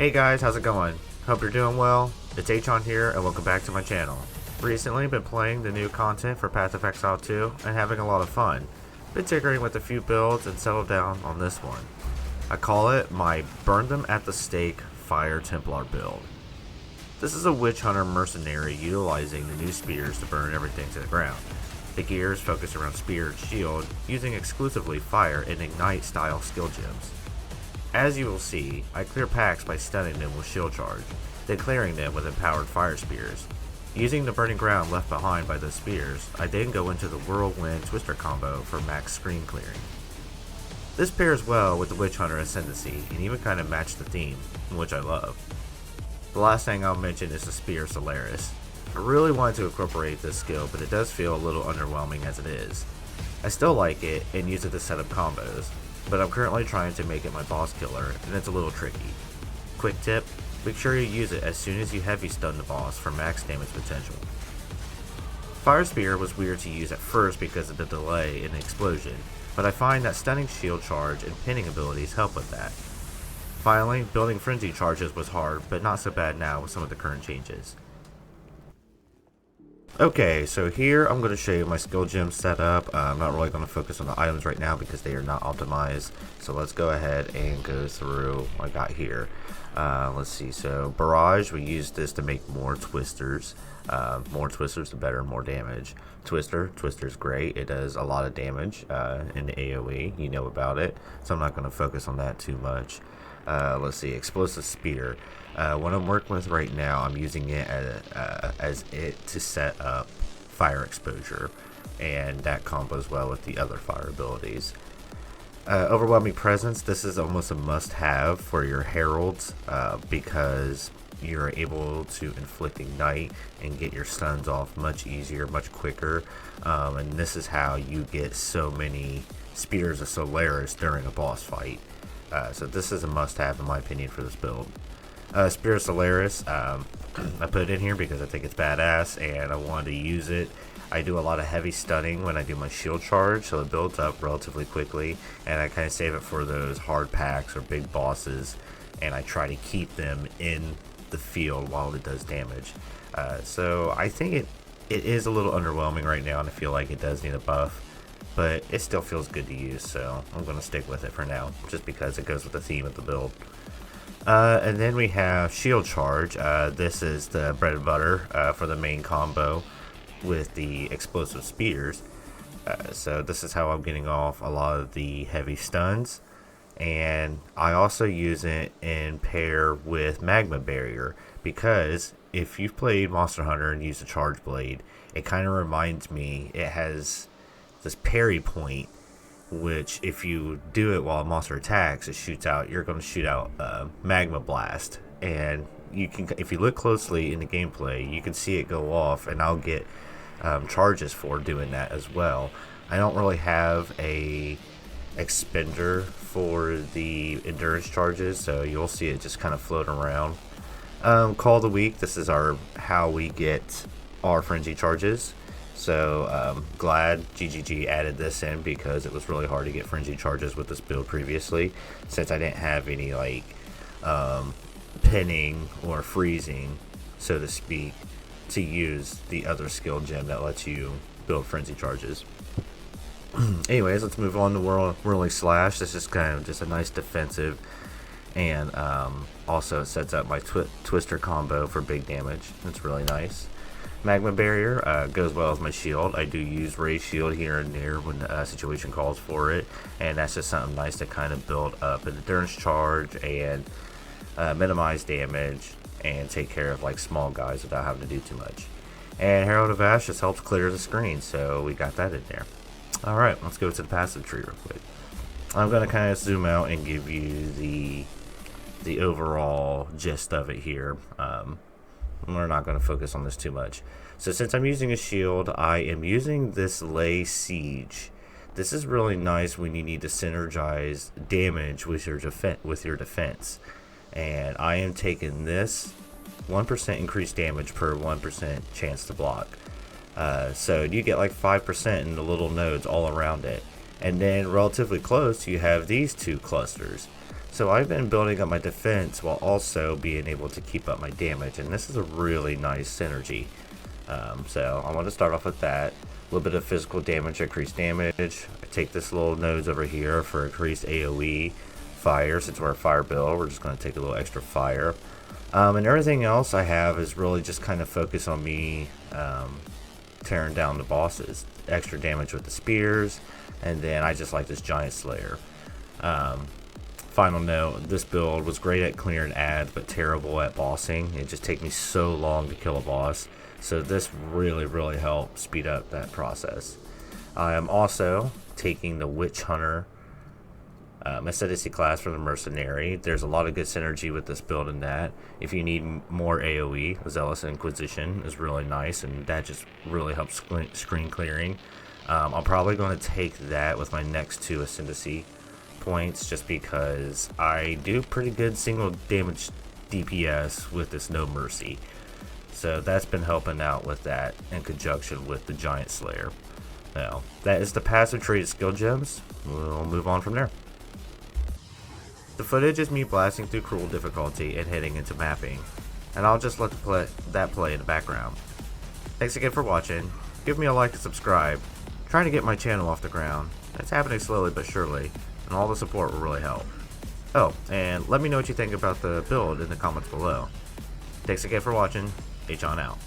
Hey guys, how's it going? Hope you're doing well. It's Achon here and welcome back to my channel. Recently been playing the new content for Path of Exile 2 and having a lot of fun. Been tinkering with a few builds and settled down on this one. I call it my Burn Them at the Stake Fire Templar build. This is a witch hunter mercenary utilizing the new spears to burn everything to the ground. The gear is focused around spear and shield, using exclusively fire and ignite style skill gems. As you will see, I clear packs by stunning them with shield charge, then clearing them with empowered fire spears. Using the burning ground left behind by those spears, I then go into the whirlwind twister combo for max screen clearing. This pairs well with the witch hunter ascendancy and even kind of match the theme, which I love. The last thing I'll mention is the spear Solaris. I really wanted to incorporate this skill, but it does feel a little underwhelming as it is. I still like it and use it to set up combos, but I'm currently trying to make it my boss killer, and it's a little tricky. Quick tip, make sure you use it as soon as you heavy stun the boss for max damage potential. Fire Spear was weird to use at first because of the delay in the explosion, but I find that stunning shield charge and pinning abilities help with that. Finally, building frenzy charges was hard, but not so bad now with some of the current changes. Okay, so here I'm going to show you my skill gem setup. I'm not really going to focus on the items right now because they are not optimized. So let's go ahead and go through what I got here. Let's see, so Barrage, we use this to make more twisters. More twisters, the better, more damage. Twister's great. It does a lot of damage in the AoE. You know about it. So I'm not going to focus on that too much. Let's see, Explosive Spear. What I'm working with right now, I'm using it as it to set up fire exposure, and that combos well with the other fire abilities. Overwhelming Presence, this is almost a must-have for your heralds because you're able to inflict ignite and get your stuns off much easier, much quicker, and this is how you get so many spears of Solaris during a boss fight. So this is a must-have in my opinion for this build. Spear of Solaris, I put it in here because I think it's badass and I wanted to use it. I do a lot of heavy stunning when I do my shield charge, so it builds up relatively quickly, and I kind of save it for those hard packs or big bosses, and I try to keep them in the field while it does damage. So I think it is a little underwhelming right now, and I feel like it does need a buff, but it still feels good to use, so I'm going to stick with it for now, just because it goes with the theme of the build. And then we have Shield Charge. This is the bread and butter for the main combo with the explosive spears. So this is how I'm getting off a lot of the heavy stuns. And I also use it in pair with Magma Barrier, because if you've played Monster Hunter and used a Charge Blade, it kind of reminds me, it has this parry point, which if you do it while a monster attacks, it shoots out, you're going to shoot out Magma Blast, and you can, if you look closely in the gameplay, you can see it go off, and I'll get charges for doing that as well. I don't really have a expender for the endurance charges, so you'll see it just kind of float around. Call of the week, this is how we get our frenzy charges. So glad GGG added this in because it was really hard to get frenzy charges with this build previously, since I didn't have any like pinning or freezing, so to speak, to use the other skill gem that lets you build frenzy charges. Anyways, let's move on to Whirling Slash. This is kind of just a nice defensive, and also it sets up my twister combo for big damage. It's really nice. Magma Barrier goes well with my shield. I do use Raise Shield here and there when the situation calls for it, and that's just something nice to kind of build up an endurance charge and minimize damage and take care of like small guys without having to do too much. And Herald of Ash just helps clear the screen, so we got that in there. Alright, let's go to the passive tree real quick. I'm going to kind of zoom out and give you the overall gist of it here. We're not going to focus on this too much. So since I'm using a shield, I am using this Lay Siege. This is really nice when you need to synergize damage with your defense. And I am taking this 1% increased damage per 1% chance to block. So you get like 5% in the little nodes all around it. And then relatively close, you have these two clusters. So I've been building up my defense while also being able to keep up my damage, and this is a really nice synergy. So I want to start off with that. A little bit of physical damage, increased damage. I take this little nose over here for increased AoE. Fire, since we're a fire build, we're just going to take a little extra fire. And everything else I have is really just kind of focused on me tearing down the bosses. Extra damage with the spears, and then I just like this giant slayer. Final note, this build was great at clearing ads, but terrible at bossing. It just takes me so long to kill a boss. So this really helped speed up that process. I am also taking the Witch Hunter ascendancy class for the Mercenary. There's a lot of good synergy with this build in that. If you need more AoE, Zealous Inquisition is really nice, and that just really helps screen clearing. I'm probably going to take that with my next 2 ascendancy points, just because I do pretty good single damage DPS with this No Mercy. So that's been helping out with that in conjunction with the Giant Slayer. Now, that is the passive trait skill gems. We'll move on from there. The footage is me blasting through cruel difficulty and heading into mapping, and I'll just let that play in the background. Thanks again for watching. Give me a like and subscribe. I'm trying to get my channel off the ground. It's happening slowly but surely, and all the support will really help. Oh, and let me know what you think about the build in the comments below. Thanks again for watching. H on out.